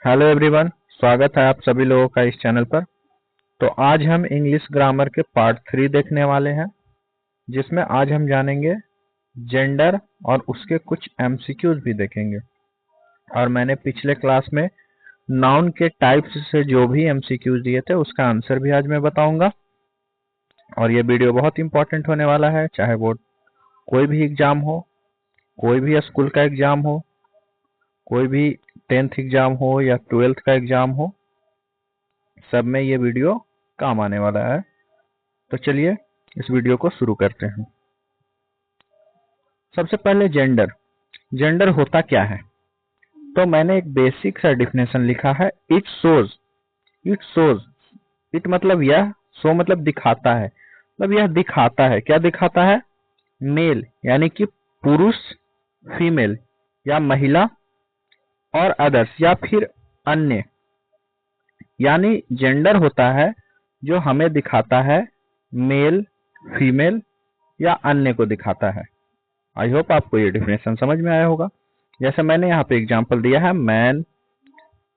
Hello everyone, स्वागत है आप सभी लोगों का इस चैनल पर। तो आज हम इंग्लिश ग्रामर के पार्ट 3 देखने वाले हैं, जिसमें आज हम जानेंगे जेंडर और उसके कुछ एमसीक्यूज भी देखेंगे। और मैंने पिछले क्लास में नाउन के टाइप्स से जो भी एमसीक्यूज दिए थे उसका आंसर भी आज मैं बताऊंगा। और ये वीडियो बहुत इंपॉर्टेंट होने वाला है, चाहे वो कोई भी एग्जाम हो, कोई भी स्कूल का एग्जाम हो, कोई भी 10th एग्जाम हो या 12th का एग्जाम हो, सब में ये वीडियो काम आने वाला है। तो चलिए इस वीडियो को शुरू करते हैं। सबसे पहले जेंडर। जेंडर होता क्या है? तो मैंने एक बेसिक सा डिफिनेशन लिखा है, it shows. It shows, it मतलब यह, शो मतलब दिखाता है, मतलब यह दिखाता है। क्या दिखाता है? मेल यानी कि पुरुष, फीमेल या महिला, और अदर्स या फिर अन्य। यानी जेंडर होता है जो हमें दिखाता है मेल, फीमेल या अन्य को दिखाता है। आई होप आपको ये डिफिनेशन समझ में आया होगा। जैसे मैंने यहाँ पे एग्जांपल दिया है, मैन,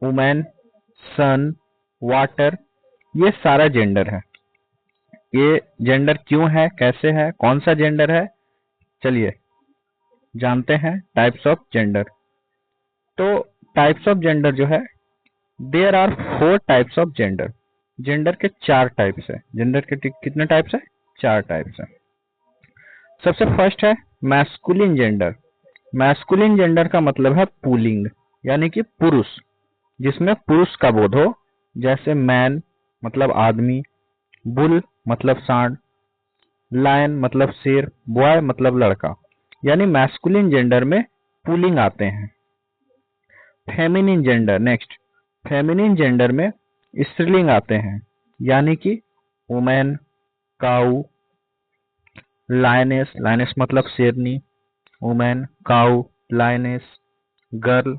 वुमेन, सन, वाटर, ये सारा जेंडर है। ये जेंडर क्यों है, कैसे है, कौन सा जेंडर है, चलिए जानते हैं टाइप्स ऑफ जेंडर। तो टाइप्स ऑफ जेंडर जो है, there are 4 types of gender. Gender के 4 टाइप्स है। जेंडर के कितने टाइप्स है? 4 टाइप्स है। सबसे फर्स्ट है मैस्कुलिन जेंडर। मैस्कुलिन जेंडर का मतलब है पुल्लिंग, यानी कि पुरुष, जिसमें पुरुष का बोध हो। जैसे मैन मतलब आदमी, बुल मतलब सांड, लायन मतलब शेर, बॉय मतलब लड़का। यानी मैस्कुलिन जेंडर में पुल्लिंग आते हैं। Feminine gender next. Feminine gender में स्त्रीलिंग आते हैं, यानी कि वुमेन, काऊ, लायनेस, लायनेस मतलब शेरनी, वुमेन, काऊ, लायनेस, गर्ल,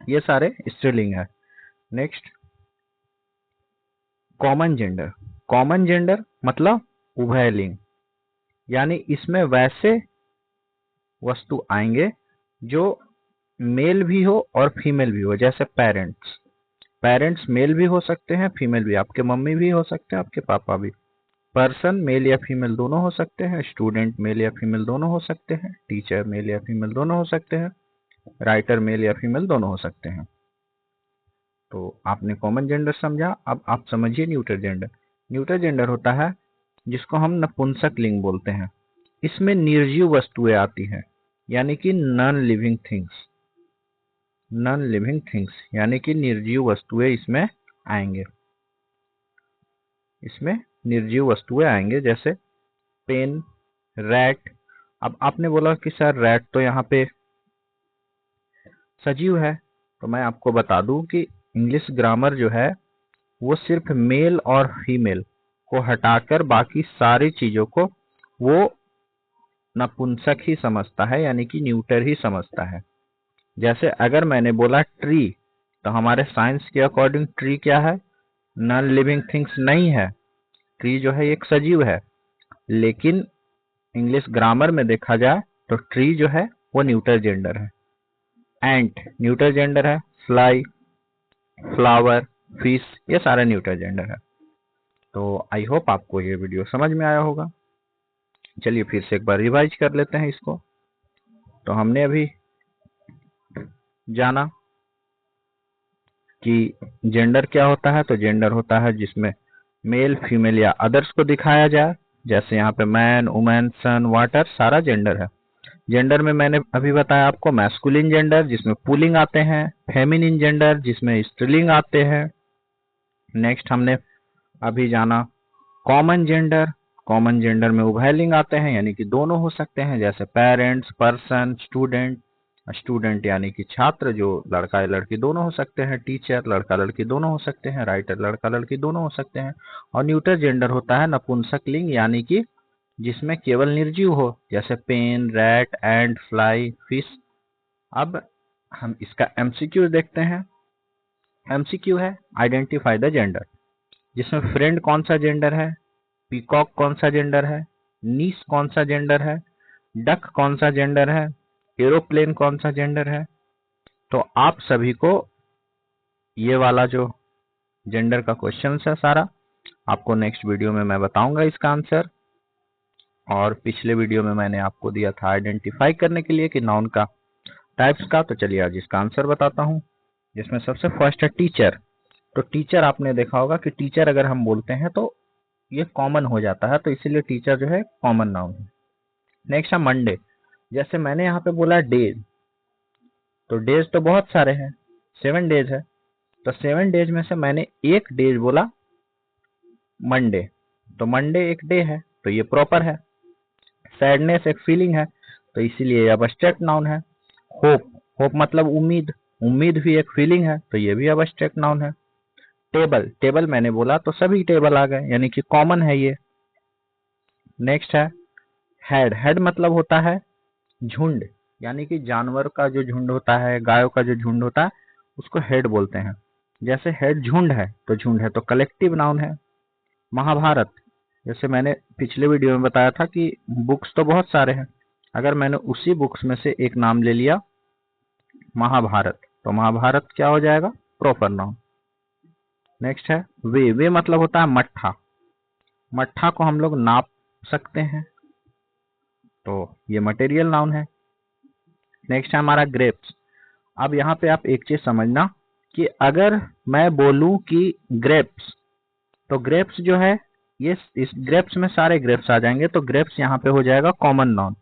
ये सारे स्त्रीलिंग है। Next common gender. Common gender मतलब उभयलिंग, यानी इसमें वैसे वस्तु आएंगे जो मेल भी हो और फीमेल भी हो। जैसे पेरेंट्स, पेरेंट्स मेल भी हो सकते हैं, फीमेल भी, आपके मम्मी भी हो सकते हैं, आपके पापा भी। पर्सन मेल या फीमेल दोनों हो सकते हैं। स्टूडेंट मेल या फीमेल दोनों हो सकते हैं। टीचर मेल या फीमेल दोनों हो सकते हैं। राइटर मेल या फीमेल दोनों हो सकते हैं। तो आपने कॉमन जेंडर समझा, अब आप समझिए न्यूटर जेंडर। न्यूटर जेंडर होता है जिसको हम नपुंसक लिंग बोलते हैं। इसमें निर्जीव वस्तुएं आती हैं, यानी कि non living things. Non living things यानी कि निर्जीव वस्तुएं इसमें आएंगे। इसमें निर्जीव वस्तुएं आएंगे जैसे पेन, रैट। अब आपने बोला कि सर रैट तो यहाँ पे सजीव है, तो मैं आपको बता दूं कि इंग्लिश ग्रामर जो है वो सिर्फ मेल और फीमेल को हटाकर बाकी सारी चीजों को वो नपुंसक ही समझता है, यानी कि न्यूटर ही समझता है। जैसे अगर मैंने बोला ट्री, तो हमारे साइंस के अकॉर्डिंग ट्री क्या है? नॉन लिविंग थिंग्स नहीं है। ट्री जो है एक सजीव है। लेकिन इंग्लिश ग्रामर में देखा जाए तो ट्री जो है वो न्यूटर जेंडर है। एंट न्यूटर जेंडर है। फ्लाई, फ्लावर, फिश, ये सारे न्यूटर जेंडर है। तो आई होप आपको ये वीडियो समझ में आया होगा। चलिए फिर से एक बार रिवाइज कर लेते हैं इसको। तो हमने अभी जाना कि जेंडर क्या होता है। तो जेंडर होता है जिसमें मेल, फीमेल या अदर्स को दिखाया जाए। जैसे यहाँ पे मैन, वुमेन, सन, वाटर, सारा जेंडर है। जेंडर में मैंने अभी बताया आपको मैस्कुलिन जेंडर जिसमें पुल्लिंग आते हैं, फेमिनिन जेंडर जिसमें स्त्रीलिंग आते हैं। नेक्स्ट हमने अभी जाना कॉमन जेंडर। कॉमन जेंडर में उभयलिंग आते हैं, यानी कि दोनों हो सकते हैं। जैसे पेरेंट्स, पर्सन, स्टूडेंट। स्टूडेंट यानी कि छात्र, जो लड़का या लड़की दोनों हो सकते हैं। टीचर, लड़का लड़की दोनों हो सकते हैं। राइटर, लड़का लड़की दोनों हो सकते हैं। और न्यूटर जेंडर होता है नपुंसक लिंग, यानी कि जिसमें केवल निर्जीव हो। जैसे pen, rat, and, fly, fish. अब हम इसका एमसीक्यू देखते हैं। एमसीक्यू है आइडेंटिफाई द जेंडर, जिसमें फ्रेंड कौन सा जेंडर है, पीकॉक कौन सा जेंडर है, नीस कौन सा जेंडर है, डक कौन सा जेंडर है, एरोप्लेन कौन सा जेंडर है। तो आप सभी को ये वाला जो जेंडर का क्वेश्चन है सारा आपको नेक्स्ट वीडियो में मैं बताऊंगा इसका आंसर। और पिछले वीडियो में मैंने आपको दिया था आइडेंटिफाई करने के लिए कि नाउन का टाइप्स का। तो चलिए आज इसका आंसर बताता हूं, जिसमें सबसे फर्स्ट है टीचर। तो टीचर आपने देखा होगा कि टीचर अगर हम बोलते हैं तो ये कॉमन हो जाता है, तो इसीलिए टीचर जो है कॉमन नाउन है। नेक्स्ट है मंडे। जैसे मैंने यहाँ पे बोला डेज, तो डेज तो बहुत सारे हैं, 7 डेज है, तो 7 डेज में से मैंने एक डेज बोला मंडे, तो मंडे एक डे है, तो ये प्रॉपर है। सैडनेस एक फीलिंग है, तो इसीलिए अब एब्स्ट्रैक्ट नाउन है। होप, होप मतलब उम्मीद, उम्मीद भी एक फीलिंग है, तो ये भी अब एब्स्ट्रैक्ट नाउन है। टेबल, टेबल मैंने बोला तो सभी टेबल आ गए, यानी कि कॉमन है ये। नेक्स्ट है हेड। हेड मतलब होता है झुंड, यानी कि जानवर का जो झुंड होता है, गायों का जो झुंड होता है, उसको हेड बोलते हैं। जैसे हेड झुंड है, तो झुंड है तो कलेक्टिव नाउन है। महाभारत, जैसे मैंने पिछले वीडियो में बताया था कि बुक्स तो बहुत सारे हैं, अगर मैंने उसी बुक्स में से एक नाम ले लिया महाभारत, तो महाभारत क्या हो जाएगा, प्रॉपर नाउन। नेक्स्ट है वे। वे मतलब होता है मट्ठा, मट्ठा को हम लोग नाप सकते हैं, तो ये मटेरियल नाउन है। नेक्स्ट है हमारा ग्रेप्स। अब यहाँ पे आप एक चीज समझना कि अगर मैं बोलूं कि ग्रेप्स, तो ग्रेप्स जो है ये इस ग्रेप्स में सारे ग्रेप्स आ जाएंगे, तो ग्रेप्स यहाँ पे हो जाएगा कॉमन नाउन।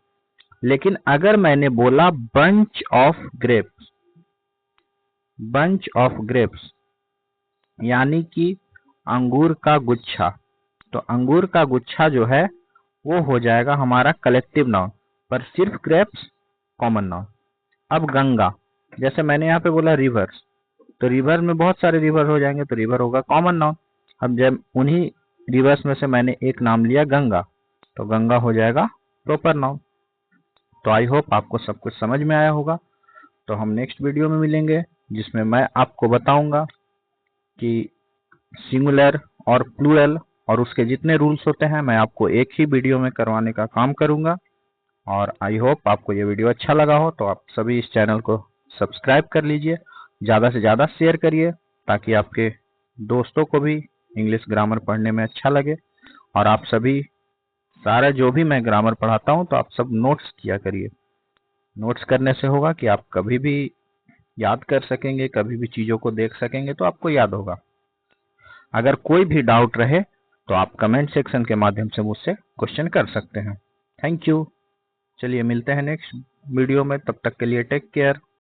लेकिन अगर मैंने बोला bunch of grapes, bunch of grapes यानी कि अंगूर का गुच्छा, तो अंगूर का गुच्छा जो है वो हो जाएगा हमारा कलेक्टिव नाउन, पर सिर्फ ग्रेप्स कॉमन नाउन। अब गंगा, जैसे मैंने यहाँ पे बोला रिवर्स, तो रिवर में बहुत सारे रिवर हो जाएंगे, तो रिवर होगा कॉमन नाउन। अब जब उन्हीं रिवर्स में से मैंने एक नाम लिया गंगा, तो गंगा हो जाएगा प्रॉपर नाउन। तो आई होप आपको सब कुछ समझ में आया होगा। तो हम नेक्स्ट वीडियो में मिलेंगे, जिसमें मैं आपको बताऊंगा कि सिंगुलर और प्लूरल और उसके जितने रूल्स होते हैं मैं आपको एक ही वीडियो में करवाने का काम करूंगा। और आई होप आपको ये वीडियो अच्छा लगा हो, तो आप सभी इस चैनल को सब्सक्राइब कर लीजिए, ज़्यादा से ज़्यादा शेयर करिए, ताकि आपके दोस्तों को भी इंग्लिश ग्रामर पढ़ने में अच्छा लगे। और आप सभी सारा जो भी मैं ग्रामर पढ़ाता हूँ, तो आप सब नोट्स किया करिए। नोट्स करने से होगा कि आप कभी भी याद कर सकेंगे, कभी भी चीज़ों को देख सकेंगे, तो आपको याद होगा। अगर कोई भी डाउट रहे तो आप कमेंट सेक्शन के माध्यम से मुझसे क्वेश्चन कर सकते हैं। Thank you. चलिए मिलते हैं नेक्स्ट वीडियो में, तब तक के लिए टेक केयर।